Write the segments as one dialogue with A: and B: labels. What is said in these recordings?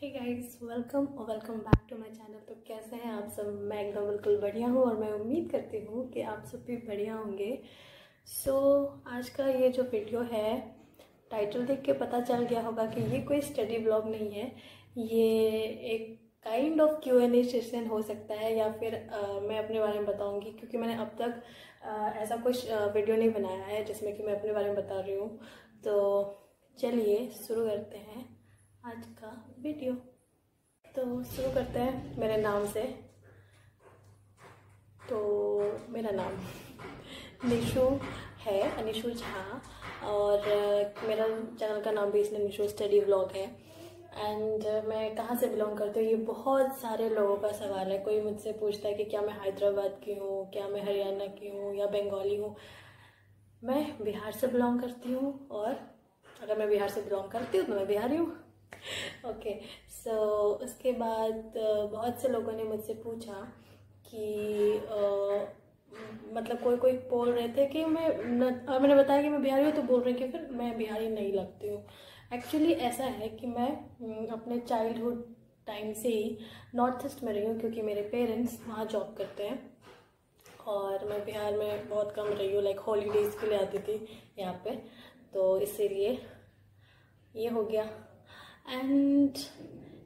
A: हे guys, welcome और welcome back to my channel. तो कैसे हैं आप सब? मैं एकदम बिल्कुल बढ़िया हूँ और मैं उम्मीद करती हूँ कि आप सब भी बढ़िया होंगे। आज का ये जो वीडियो है, टाइटल देख के पता चल गया होगा कि ये कोई स्टडी ब्लॉग नहीं है। ये एक काइंड ऑफ Q&A सेशन हो सकता है, या फिर मैं अपने बारे में बताऊँगी, क्योंकि मैंने अब तक ऐसा कुछ वीडियो नहीं बनाया है जिसमें कि मैं अपने बारे में बता रही हूँ। तो चलिए शुरू करते हैं आज का वीडियो। तो शुरू करते हैं मेरे नाम से। तो मेरा नाम निशु है, अनिशु झा, और मेरा चैनल का नाम भी इसलिए निशु स्टडी व्लॉग है। एंड मैं कहाँ से बिलोंग करती हूँ, ये बहुत सारे लोगों का सवाल है। कोई मुझसे पूछता है कि क्या मैं हैदराबाद की हूँ, क्या मैं हरियाणा की हूँ या बंगाली हूँ। मैं बिहार से बिलोंग करती हूँ, और अगर मैं बिहार से बिलोंग करती हूँ तो मैं बिहारी हूँ। ओके, सो उसके बाद बहुत से लोगों ने मुझसे पूछा कि मतलब कोई बोल रहे थे कि मैंने बताया कि मैं बिहारी हूँ, तो बोल रहे हैं कि फिर मैं बिहारी नहीं लगती हूँ। एक्चुअली ऐसा है कि मैं अपने चाइल्डहुड टाइम से ही नॉर्थ ईस्ट में रही हूँ, क्योंकि मेरे पेरेंट्स वहाँ जॉब करते हैं और मैं बिहार में बहुत कम रही हूँ। लाइक हॉलीडेज़ के लिए आती थी यहाँ पे, तो इसीलिए ये हो गया। एंड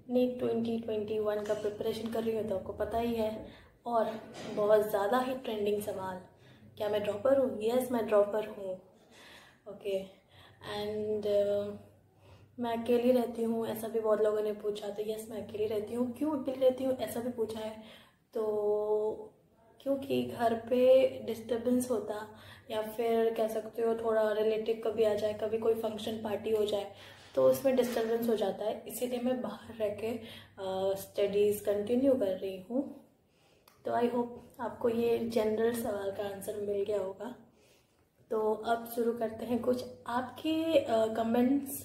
A: नीट 2021 का प्रिपरेशन कर रही हूँ, तो आपको पता ही है। और बहुत ज़्यादा ही ट्रेंडिंग सवाल, क्या मैं ड्रॉपर हूँ? यस, मैं ड्रॉपर हूँ। ओके, एंड मैं अकेली रहती हूँ, ऐसा भी बहुत लोगों ने पूछा। तो यस, मैं अकेली रहती हूँ। क्यों अकेली रहती हूँ ऐसा भी पूछा है, तो क्योंकि घर पे डिस्टर्बेंस होता, या फिर कह सकते हो थोड़ा रिलेटिव कभी आ जाए, कभी कोई फंक्शन पार्टी हो जाए, तो उसमें डिस्टर्बेंस हो जाता है। इसीलिए मैं बाहर रह के स्टडीज़ कंटिन्यू कर रही हूँ। तो आई होप आपको ये जनरल सवाल का आंसर मिल गया होगा। तो अब शुरू करते हैं। कुछ आपके कमेंट्स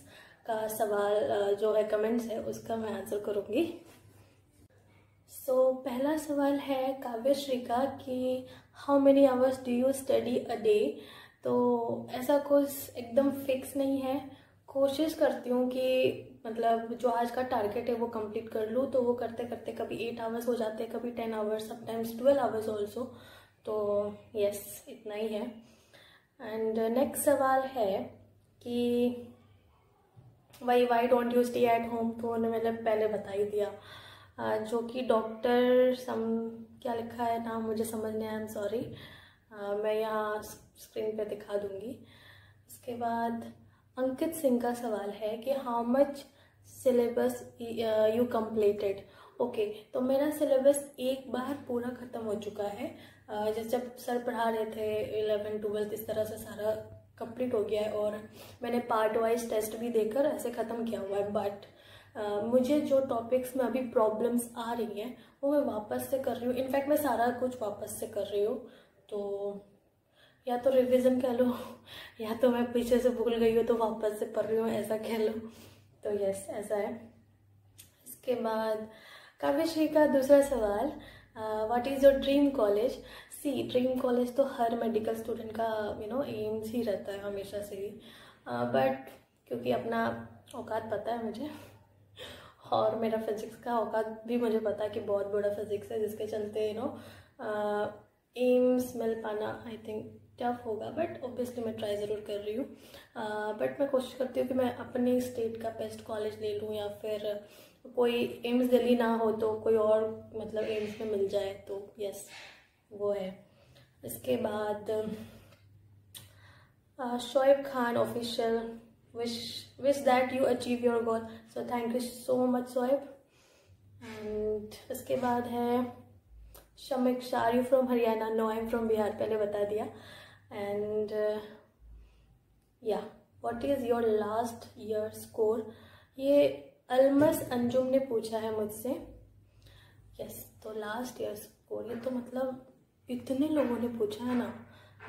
A: का सवाल जो है, कमेंट्स है, उसका मैं आंसर करूँगी। पहला सवाल है काव्यश्री का कि how many hours do you study a day. तो ऐसा कुछ एकदम फिक्स नहीं है। कोशिश करती हूँ कि मतलब जो आज का टारगेट है वो कंप्लीट कर लूँ। तो वो करते करते कभी 8 आवर्स हो जाते हैं, कभी 10 आवर्स, समटाइम्स 12 आवर्स ऑल्सो। तो यस, इतना ही है। एंड नेक्स्ट सवाल है कि why don't you stay at home. तो उन्होंने मतलब पहले बता ही दिया। जो कि डॉक्टर क्या लिखा है नाम मुझे समझ नहीं आया, आई एम सॉरी। मैं यहाँ स्क्रीन पे दिखा दूँगी। उसके बाद अंकित सिंह का सवाल है कि how much syllabus you completed. Okay, तो मेरा सिलेबस एक बार पूरा ख़त्म हो चुका है। जैसे जब सर पढ़ा रहे थे 11th 12th, इस तरह से सारा कंप्लीट हो गया है, और मैंने पार्ट वाइज टेस्ट भी देकर ऐसे ख़त्म किया हुआ है। बट मुझे जो टॉपिक्स में अभी प्रॉब्लम्स आ रही हैं वो मैं वापस से कर रही हूँ। इनफैक्ट मैं सारा कुछ वापस से कर रही हूँ। तो या तो रिवीजन कह लो, या तो मैं पीछे से भूल गई हूँ तो वापस से पढ़ रही हूँ, ऐसा कह लो। तो यस, ऐसा है। इसके बाद काव्यश्री का दूसरा सवाल, what is your dream college. See, dream college तो हर मेडिकल स्टूडेंट का एम्स ही रहता है हमेशा से ही। बट क्योंकि अपना औकात पता है मुझे, और मेरा फिजिक्स का औकात भी मुझे पता है कि बहुत बड़ा फिजिक्स है, जिसके चलते एम्स मिल पाना आई थिंक टफ होगा। बट ऑब्वियसली मैं ट्राई ज़रूर कर रही हूँ। बट मैं कोशिश करती हूँ कि मैं अपने स्टेट का बेस्ट कॉलेज ले लूँ, या फिर कोई एम्स दिल्ली ना हो तो कोई और मतलब एम्स में मिल जाए। तो यस, वो है। इसके बाद Shoaib Khan official, wish that you achieve your goal. So thank you so much Soeb. And इसके बाद है Shamik Shah, are you from Haryana? No, I'm from Bihar, पहले बता दिया। And yeah, what is your last year score? ये अलमस अंजुम ने पूछा है मुझसे। यस, तो लास्ट ईयर स्कोर, ये तो मतलब इतने लोगों ने पूछा है ना,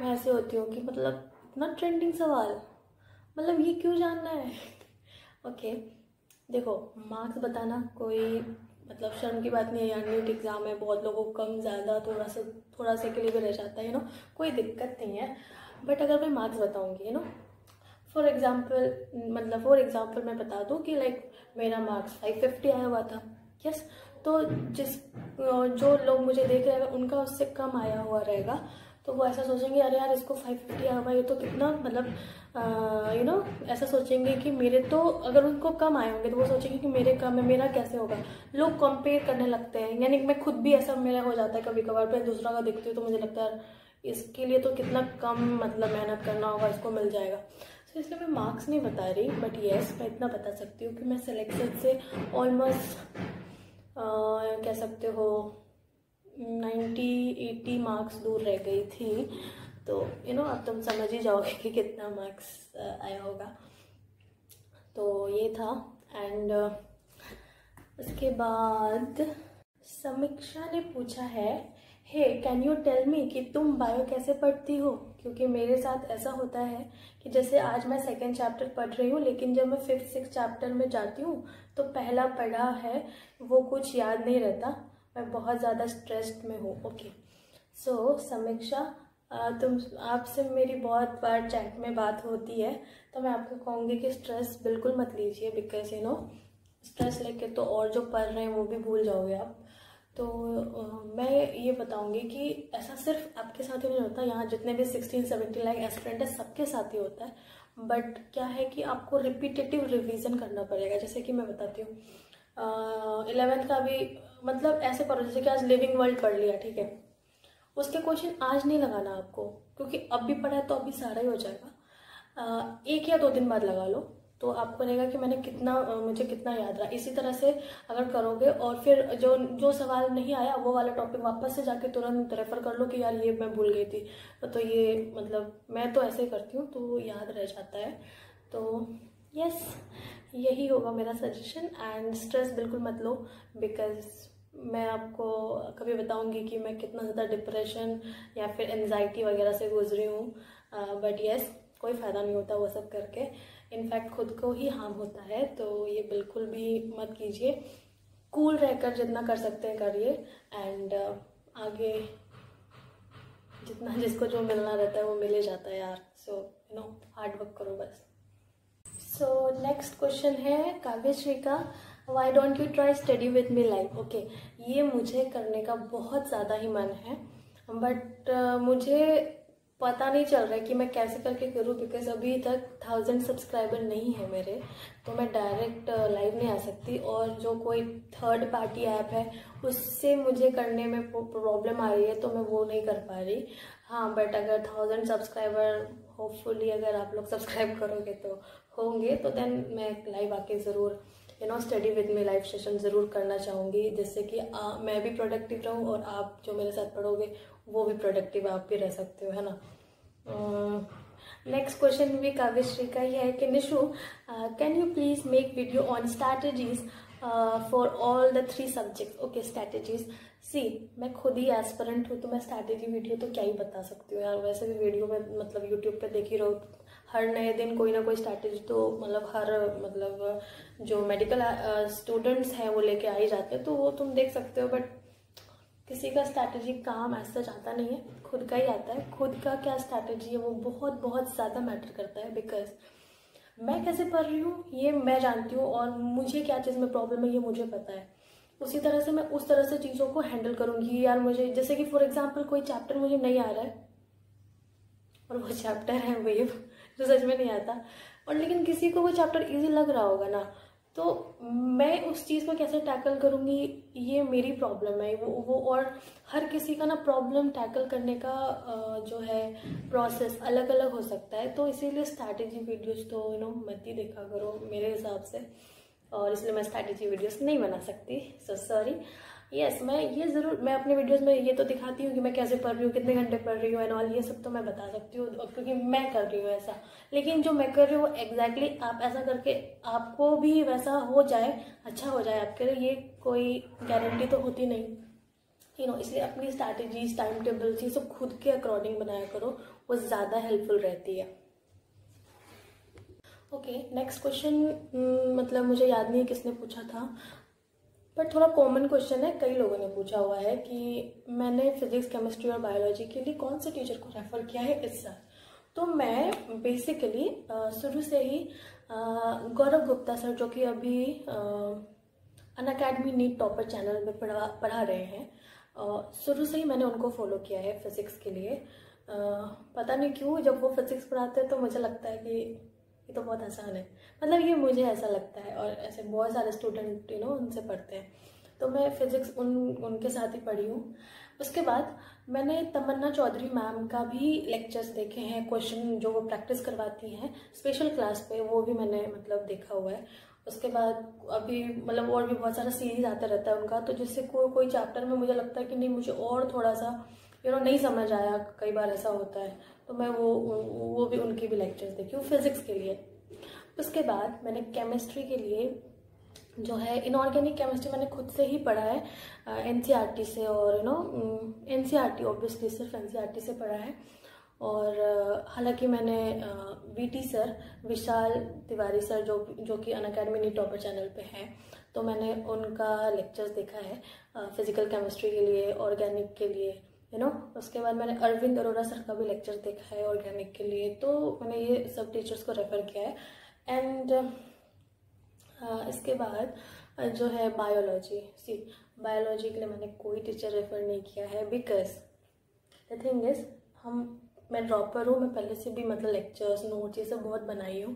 A: मैं ऐसे होती हूँ कि मतलब इतना ट्रेंडिंग सवाल, मतलब ये क्यों जानना है। ओके, देखो, मार्क्स बताना कोई मतलब शर्म की बात नहीं है यार। नीट एग्ज़ाम है, बहुत लोगों को कम ज़्यादा थोड़ा सा के लिए भी रह जाता है, कोई दिक्कत नहीं है। बट अगर मैं मार्क्स बताऊंगी फॉर एग्जाम्पल मैं बता दूँ कि लाइक मेरा मार्क्स 550 आया हुआ था, यस, तो जो लोग मुझे देख रहे हैं उनका उससे कम आया हुआ रहेगा, तो वो ऐसा सोचेंगे अरे यार इसको 550 आया हुआ, ये तो कितना मतलब ऐसा सोचेंगे कि मेरे तो, अगर उनको कम आए होंगे तो वो सोचेंगे कि मेरे कम है, मेरा कैसे होगा। लोग कंपेयर करने लगते हैं, यानी मैं खुद भी ऐसा मेरा हो जाता है कभी कभार पे, दूसरा का देखती हूँ तो मुझे लगता है इसके लिए तो कितना कम मतलब मेहनत करना होगा, इसको मिल जाएगा। तो इसलिए मैं मार्क्स नहीं बता रही, बट येस मैं इतना बता सकती हूँ कि मैं सिलेक्शन से ऑलमोस्ट कह सकते हो 90-80 मार्क्स दूर रह गई थी। तो अब तुम समझ ही जाओगे कि कितना मार्क्स आया होगा। तो ये था। एंड उसके बाद समीक्षा ने पूछा है, hey can you tell me कि तुम बायो कैसे पढ़ती हो? क्योंकि मेरे साथ ऐसा होता है कि जैसे आज मैं 2nd चैप्टर पढ़ रही हूँ, लेकिन जब मैं 5th-6th चैप्टर में जाती हूँ तो पहला पढ़ा है वो कुछ याद नहीं रहता, मैं बहुत ज़्यादा स्ट्रेस्ड में हूँ। ओके, सो समीक्षा, आपसे मेरी बहुत बार चैट में बात होती है, तो मैं आपको कहूँगी कि स्ट्रेस बिल्कुल मत लीजिए, बिकॉज स्ट्रेस लेके तो और जो पढ़ रहे हैं वो भी भूल जाओगे आप। तो मैं ये बताऊंगी कि ऐसा सिर्फ आपके साथ ही नहीं होता, यहाँ जितने भी 16-17 लाख एस्पिरेंट है सबके साथ ही होता है। बट क्या है कि आपको रिपीटेटिव रिवीजन करना पड़ेगा। जैसे कि मैं बताती हूँ 11th का भी मतलब ऐसे पढ़ो जैसे कि आज लिविंग वर्ल्ड पढ़ लिया, ठीक है, उसके क्वेश्चन आज नहीं लगाना आपको, क्योंकि अब भी पढ़ा है तो अभी सारा ही हो जाएगा। 1 या 2 दिन बाद लगा लो तो आपको रहेगा कि मुझे कितना याद रहा। इसी तरह से अगर करोगे और फिर जो सवाल नहीं आया वो वाला टॉपिक वापस से जाके तुरंत रेफर कर लो कि यार ये मैं भूल गई थी, तो ये मतलब मैं तो ऐसे ही करती हूँ, तो याद रह जाता है। तो यस, यही होगा मेरा सजेशन। एंड स्ट्रेस बिल्कुल मत लो, बिकॉज मैं आपको कभी बताऊंगी कि मैं कितना ज़्यादा डिप्रेशन या फिर एंजाइटी वगैरह से गुजरी हूँ। बट यस, कोई फ़ायदा नहीं होता वो सब करके, इनफैक्ट खुद को ही हार्म होता है, तो ये बिल्कुल भी मत कीजिए। कूल रहकर जितना कर सकते हैं करिए, एंड आगे जितना जिसको जो मिलना रहता है वो मिल ही जाता है यार। सो हार्ड वर्क करो बस। सो नेक्स्ट क्वेश्चन है काव्यश्री का, why don't you try study with me live? Okay, ये मुझे करने का बहुत ज़्यादा ही मन है, बट मुझे पता नहीं चल रहा है कि मैं कैसे करके करूँ, बिकॉज अभी तक 1000 सब्सक्राइबर नहीं है मेरे, तो मैं डायरेक्ट लाइव नहीं आ सकती। और जो कोई थर्ड पार्टी ऐप है उससे मुझे करने में प्रॉब्लम आ रही है, तो मैं वो नहीं कर पा रही। हाँ, बट अगर 1000 सब्सक्राइबर होपफुली अगर आप लोग सब्सक्राइब करोगे तो होंगे, तो देन मैं लाइव आके ज़रूर study with me live session ज़रूर करना चाहूँगी, जिससे कि मैं भी प्रोडक्टिव रहूँ और आप जो मेरे साथ पढ़ोगे वो भी प्रोडक्टिव आप भी रह सकते हो, है ना। नेक्स्ट क्वेश्चन भी काव्यश्री का ही है कि Nishu, can you please make video on strategies for all the 3 subjects? Okay, strategies, see मैं खुद ही एस्पिरेंट हूँ, तो मैं स्ट्रैटेजी वीडियो तो क्या ही बता सकती हूँ यार। वैसे भी वीडियो में मतलब यूट्यूब पे देख ही रहो, हर नए दिन कोई ना कोई स्ट्रैटेजी तो मतलब जो मेडिकल स्टूडेंट्स हैं वो लेके आ ही जाते हैं, तो वो तुम देख सकते हो। बट किसी का स्ट्रैटेजी काम ऐसा चाहता नहीं है, खुद का ही आता है। खुद का क्या स्ट्रैटेजी है वो बहुत बहुत ज़्यादा मैटर करता है, बिकॉज मैं कैसे पढ़ रही हूँ ये मैं जानती हूँ, और मुझे क्या चीज़ में प्रॉब्लम है ये मुझे पता है। उसी तरह से मैं उस तरह से चीज़ों को हैंडल करूँगी। यार मुझे जैसे कि फॉर एग्जाम्पल कोई चैप्टर मुझे नहीं आ रहा है और वो चैप्टर है वेव, जो सच में नहीं आता, और लेकिन किसी को वो चैप्टर इजी लग रहा होगा ना, तो मैं उस चीज़ को कैसे टैकल करूँगी ये मेरी प्रॉब्लम है। वो और हर किसी का ना प्रॉब्लम टैकल करने का जो है प्रोसेस अलग अलग हो सकता है, तो इसीलिए स्ट्रैटेजी वीडियोस तो मत ही देखा करो मेरे हिसाब से, और इसलिए मैं स्ट्रैटेजी वीडियोस नहीं बना सकती, सो सॉरी। यस, मैं अपने वीडियोस में ये तो दिखाती हूँ कि मैं कैसे पढ़ रही हूँ, कितने घंटे पढ़ रही हूँ एंड ऑल, ये सब तो मैं बता सकती हूँ क्योंकि मैं कर रही हूँ ऐसा। लेकिन जो मैं कर रही हूँ एग्जैक्टली आप ऐसा करके आपको भी वैसा हो जाए, अच्छा हो जाए आपके लिए, ये कोई गारंटी तो होती नहीं, इसलिए अपनी स्ट्रैटेजीज, टाइम टेबल्स, ये सब खुद के अकॉर्डिंग बनाया करो, वो ज़्यादा हेल्पफुल रहती है। ओके, नेक्स्ट क्वेश्चन मतलब मुझे याद नहीं है किसने पूछा था, बट थोड़ा कॉमन क्वेश्चन है, कई लोगों ने पूछा हुआ है कि मैंने फिजिक्स, केमिस्ट्री और बायोलॉजी के लिए कौन से टीचर को रेफर किया है इस साल। तो मैं बेसिकली शुरू से ही गौरव गुप्ता सर, जो कि अभी अनअकैडमी नीट टॉपर चैनल में पढ़ा रहे हैं, शुरू से ही मैंने उनको फॉलो किया है फिज़िक्स के लिए। पता नहीं क्यों जब वो फिज़िक्स पढ़ाते हैं तो मुझे लगता है कि ये तो बहुत आसान है, मतलब ये मुझे ऐसा लगता है, और ऐसे बहुत सारे स्टूडेंट उनसे पढ़ते हैं, तो मैं फिज़िक्स उनके साथ ही पढ़ी हूँ। उसके बाद मैंने तमन्ना चौधरी मैम का भी लेक्चर्स देखे हैं, क्वेश्चन जो वो प्रैक्टिस करवाती हैं स्पेशल क्लास पे, वो भी मैंने मतलब देखा हुआ है। उसके बाद अभी मतलब और भी बहुत सारा सीरीज आता रहता है उनका, तो जिससे कोई चैप्टर में मुझे लगता है कि नहीं, मुझे और थोड़ा सा नहीं समझ आया, कई बार ऐसा होता है, तो मैं वो भी उनकी भी लेक्चर्स देखी हूँ फिज़िक्स के लिए। उसके बाद मैंने केमिस्ट्री के लिए जो है इनऑर्गेनिक केमिस्ट्री मैंने खुद से ही पढ़ा है एनसीईआरटी से, और एनसीईआरटी ऑब्वियसली सिर्फ एनसीईआरटी से पढ़ा है। और हालांकि मैंने वीटी सर, विशाल तिवारी सर, जो कि अनअकैडमी नीट टॉपर चैनल पे हैं, तो मैंने उनका लेक्चर्स देखा है फिजिकल केमिस्ट्री के लिए, ऑर्गेनिक के लिए, उसके बाद मैंने अरविंद अरोड़ा सर का भी लेक्चर देखा है ऑर्गेनिक के लिए, तो मैंने ये सब टीचर्स को रेफ़र किया है। एंड इसके बाद जो है बायोलॉजी के लिए मैंने कोई टीचर रेफ़र नहीं किया है, बिकॉज द थिंग इज़ मैं ड्रॉपर हूँ, मैं पहले से भी मतलब लेक्चर्स नोट्स ये सब बहुत बनाई हूँ,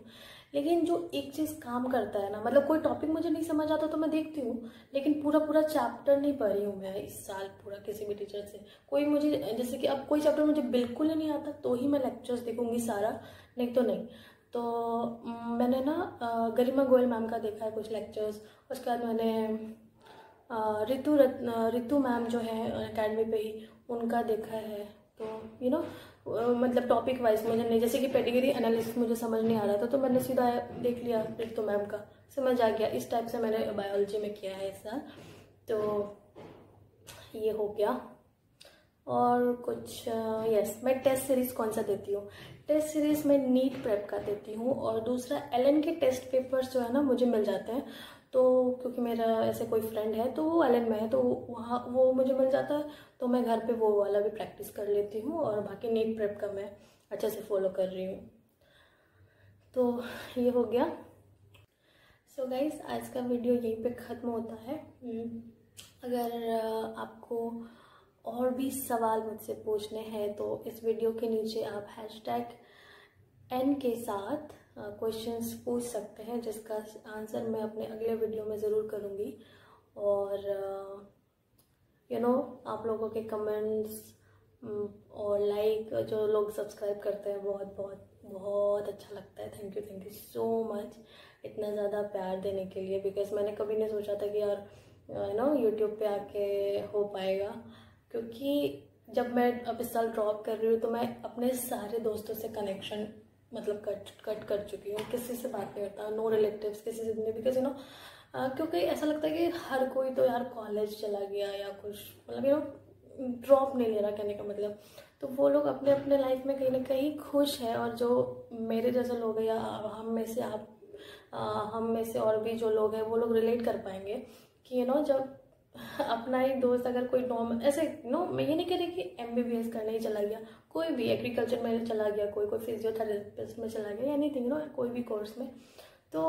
A: लेकिन जो एक चीज़ काम करता है ना, मतलब कोई टॉपिक मुझे नहीं समझ आता तो मैं देखती हूँ, लेकिन पूरा चैप्टर नहीं पढ़ी हूँ मैं इस साल पूरा किसी भी टीचर से। कोई मुझे, जैसे कि अब कोई चैप्टर मुझे बिल्कुल ही नहीं आता तो ही मैं लेक्चर्स देखूँगी सारा, नहीं तो नहीं। तो मैंने ना गरिमा गोयल मैम का देखा है कुछ लेक्चर्स, उसके बाद मैंने रितु मैम जो है अकेडमी पे ही, उनका देखा है। तो मतलब टॉपिक वाइज मुझे नहीं, जैसे कि पेडिग्री एनालिसिस मुझे समझ नहीं आ रहा था तो मैंने सीधा देख लिया रितु मैम का, समझ आ गया, इस टाइप से मैंने बायोलॉजी में किया है इस साल। तो ये हो गया। और कुछ यस, मैं टेस्ट सीरीज़ कौन सा देती हूँ, टेस्ट सीरीज़ में नीट प्रेप का देती हूँ, और दूसरा एलन के टेस्ट पेपर्स जो है ना मुझे मिल जाते हैं, तो क्योंकि मेरा ऐसे कोई फ्रेंड है तो वो एलन में है, तो वहाँ वो मुझे मिल जाता है, तो मैं घर पे वो वाला भी प्रैक्टिस कर लेती हूँ, और बाकी नीट प्रेप का मैं अच्छे से फॉलो कर रही हूँ। तो ये हो गया। सो गाइस, आज का वीडियो यहीं पे ख़त्म होता है। अगर आपको और भी सवाल मुझसे पूछने हैं तो इस वीडियो के नीचे आप #N के साथ क्वेश्चंस पूछ सकते हैं, जिसका आंसर मैं अपने अगले वीडियो में ज़रूर करूँगी। और आप लोगों के कमेंट्स और लाइक, जो लोग सब्सक्राइब करते हैं, बहुत बहुत बहुत अच्छा लगता है। थैंक यू सो मच इतना ज़्यादा प्यार देने के लिए, बिकॉज मैंने कभी नहीं सोचा था कि यार यूट्यूब पे आके हो पाएगा, क्योंकि जब मैं अब इस साल ड्रॉप कर रही हूँ तो मैं अपने सारे दोस्तों से कनेक्शन मतलब कट कर चुकी हूँ, किसी से बात नहीं करता, नो रिलेटिव्स किसी से नहीं, बिकॉज क्योंकि ऐसा लगता है कि हर कोई तो यार कॉलेज चला गया या कुछ, मतलब ड्रॉप नहीं ले रहा, कहने का मतलब, तो वो लोग अपने अपने लाइफ में कहीं ना कहीं खुश है, और जो मेरे जैसे लोग हैं या हम में से और भी जो लोग हैं वो लोग रिलेट कर पाएंगे कि जब अपना ही दोस्त अगर कोई नॉर्मल ऐसे मैं ये नहीं कह रही कि MBBS करने ही चला गया, कोई भी एग्रीकल्चर में चला गया, कोई फिजियोथेरेपिस्ट में चला गया, एनीथिंग कोई भी कोर्स में, तो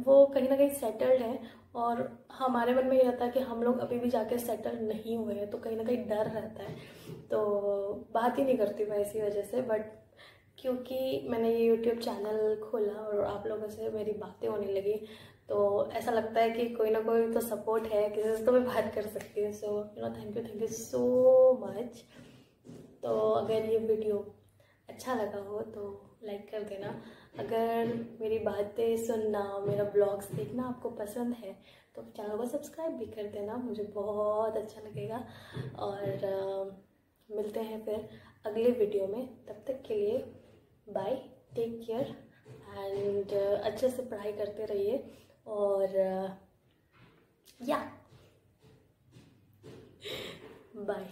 A: वो कहीं ना कहीं सेटल्ड है, और हमारे मन में ये रहता है कि हम लोग अभी भी जाके सेटल नहीं हुए हैं, तो कहीं ना कहीं डर रहता है, तो बात ही नहीं करती मैं इसी वजह से। बट क्योंकि मैंने ये YouTube चैनल खोला और आप लोगों से मेरी बातें होने लगी, तो ऐसा लगता है कि कोई ना कोई तो सपोर्ट है, किसी से तो मैं बात कर सकती हूँ। So thank you so much. तो अगर ये वीडियो अच्छा लगा हो तो लाइक कर देना, अगर मेरी बातें सुनना, मेरा ब्लॉग्स देखना आपको पसंद है तो चैनल को सब्सक्राइब भी कर देना, मुझे बहुत अच्छा लगेगा। और मिलते हैं फिर अगले वीडियो में, तब तक के लिए बाय, टेक केयर, एंड अच्छे से पढ़ाई करते रहिए, और या बाय।